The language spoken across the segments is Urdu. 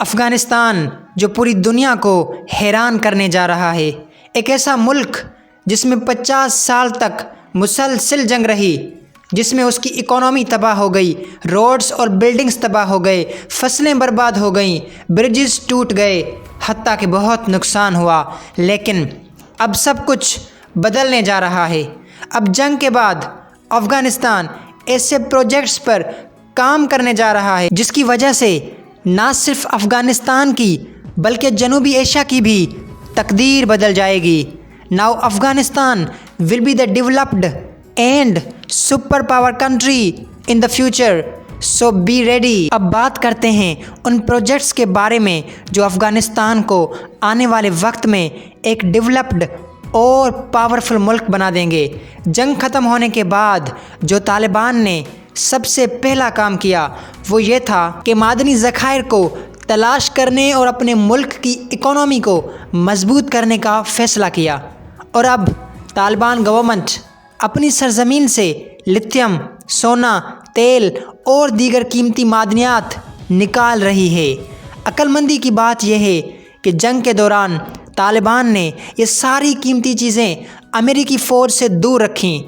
افغانستان جو پوری دنیا کو حیران کرنے جا رہا ہے، ایک ایسا ملک جس میں 50 سال تک مسلسل جنگ رہی، جس میں اس کی اکانومی تباہ ہو گئی، روڈز اور بلڈنگز تباہ ہو گئے، فصلیں برباد ہو گئیں، برجز ٹوٹ گئے، حتیٰ کہ بہت نقصان ہوا۔ لیکن اب سب کچھ بدلنے جا رہا ہے۔ اب جنگ کے بعد افغانستان ایسے پروجیکٹس پر کام کرنے جا رہا ہے جس کی وجہ سے نہ صرف افغانستان کی بلکہ جنوبی ایشیا کی بھی تقدیر بدل جائے گی۔ Now Afghanistan will be the developed and superpower country in the future. So be ready. اب بات کرتے ہیں ان پروجیکٹس کے بارے میں جو افغانستان کو آنے والے وقت میں ایک ڈیولپڈ اور پاورفل ملک بنا دیں گے۔ جنگ ختم ہونے کے بعد جو طالبان نے سب سے پہلا کام کیا وہ یہ تھا کہ معدنی ذخائر کو تلاش کرنے اور اپنے ملک کی اکانومی کو مضبوط کرنے کا فیصلہ کیا، اور اب طالبان گورنمنٹ اپنی سرزمین سے لیتھیم، سونا، تیل اور دیگر قیمتی معدنیات نکال رہی ہے۔ عقل مندی کی بات یہ ہے کہ جنگ کے دوران طالبان نے یہ ساری قیمتی چیزیں امریکی فوج سے دور رکھیں،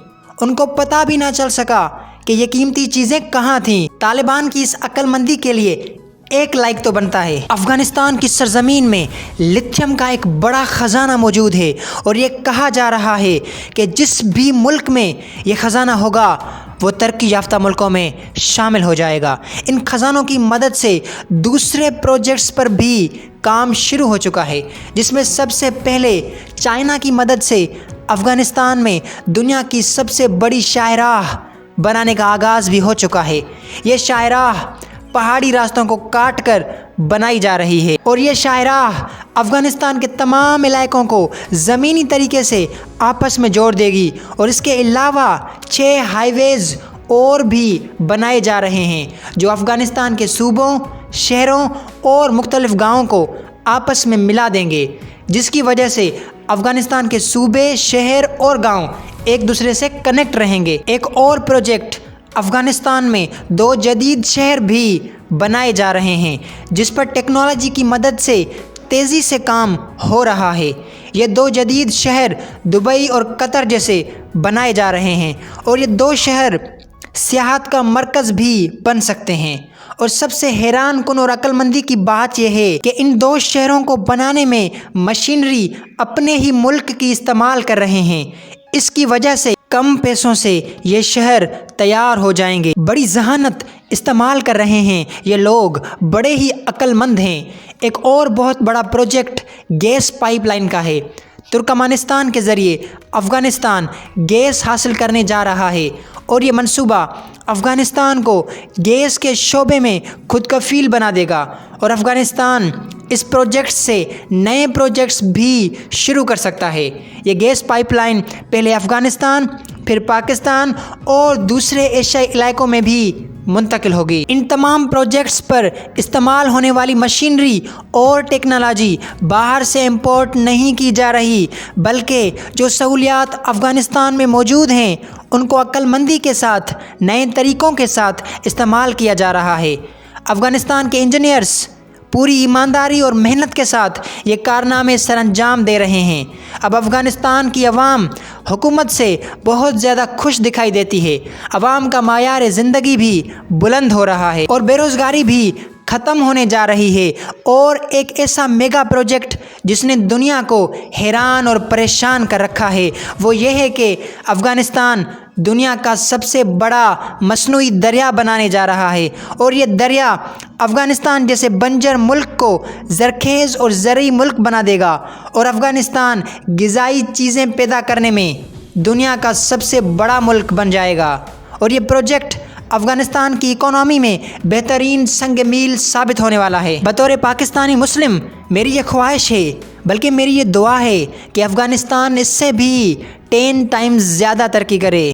ان کو پتہ بھی نہ چل سکا کہ یہ قیمتی چیزیں کہاں تھیں۔ طالبان کی اس عقل مندی کے لیے ایک لائک تو بنتا ہے۔ افغانستان کی سرزمین میں لیتھیم کا ایک بڑا خزانہ موجود ہے، اور یہ کہا جا رہا ہے کہ جس بھی ملک میں یہ خزانہ ہوگا وہ ترقی یافتہ ملکوں میں شامل ہو جائے گا۔ ان خزانوں کی مدد سے دوسرے پروجیکٹس پر بھی کام شروع ہو چکا ہے، جس میں سب سے پہلے چائنا کی مدد سے افغانستان میں دنیا کی سب سے بڑی شاہراہ بنانے کا آغاز بھی ہو چکا ہے۔ یہ شاہراہ پہاڑی راستوں کو کاٹ کر بنائی جا رہی ہے، اور یہ شاہراہ افغانستان کے تمام علاقوں کو زمینی طریقے سے آپس میں جوڑ دے گی، اور اس کے علاوہ 6 ہائی ویز اور بھی بنائے جا رہے ہیں جو افغانستان کے صوبوں، شہروں اور مختلف گاؤں کو آپس میں ملا دیں گے، جس کی وجہ سے افغانستان کے صوبے، شہر اور گاؤں ایک دوسرے سے کنیکٹ رہیں گے۔ ایک اور پروجیکٹ افغانستان میں 2 جدید شہر بھی بنائے جا رہے ہیں جس پر ٹیکنالوجی کی مدد سے تیزی سے کام ہو رہا ہے۔ یہ 2 جدید شہر دبئی اور قطر جیسے بنائے جا رہے ہیں، اور یہ 2 شہر سیاحت کا مرکز بھی بن سکتے ہیں۔ اور سب سے حیران کن اور عقل مندی کی بات یہ ہے کہ ان 2 شہروں کو بنانے میں مشینری اپنے ہی ملک کی استعمال کر رہے ہیں۔ اس کی وجہ سے کم پیسوں سے یہ شہر تیار ہو جائیں گے۔ بڑی ذہانت استعمال کر رہے ہیں یہ لوگ، بڑے ہی عقل مند ہیں۔ ایک اور بہت بڑا پروجیکٹ گیس پائپ لائن کا ہے۔ ترکمانستان کے ذریعے افغانستان گیس حاصل کرنے جا رہا ہے، اور یہ منصوبہ افغانستان کو گیس کے شعبے میں خود کفیل بنا دے گا، اور افغانستان اس پروجیکٹ سے نئے پروجیکٹس بھی شروع کر سکتا ہے۔ یہ گیس پائپ لائن پہلے افغانستان، پھر پاکستان اور دوسرے ایشیائی علاقوں میں بھی منتقل ہوگی۔ ان تمام پروجیکٹس پر استعمال ہونے والی مشینری اور ٹیکنالوجی باہر سے امپورٹ نہیں کی جا رہی، بلکہ جو سہولیات افغانستان میں موجود ہیں ان کو عقل مندی کے ساتھ، نئے طریقوں کے ساتھ استعمال کیا جا رہا ہے۔ افغانستان کے انجینئرز پوری ایمانداری اور محنت کے ساتھ یہ کارنامے سر انجام دے رہے ہیں۔ اب افغانستان کی عوام حکومت سے بہت زیادہ خوش دکھائی دیتی ہے، عوام کا معیار زندگی بھی بلند ہو رہا ہے، اور بے روزگاری بھی ختم ہونے جا رہی ہے۔ اور ایک ایسا میگا پروجیکٹ جس نے دنیا کو حیران اور پریشان کر رکھا ہے وہ یہ ہے کہ افغانستان دنیا کا سب سے بڑا مصنوعی دریا بنانے جا رہا ہے، اور یہ دریا افغانستان جیسے بنجر ملک کو زرخیز اور زرعی ملک بنا دے گا، اور افغانستان غذائی چیزیں پیدا کرنے میں دنیا کا سب سے بڑا ملک بن جائے گا۔ اور یہ پروجیکٹ افغانستان کی اکانومی میں بہترین سنگ میل ثابت ہونے والا ہے۔ بطور پاکستانی مسلم میری یہ خواہش ہے، بلکہ میری یہ دعا ہے کہ افغانستان اس سے بھی 10 ٹائمز زیادہ ترقی کرے۔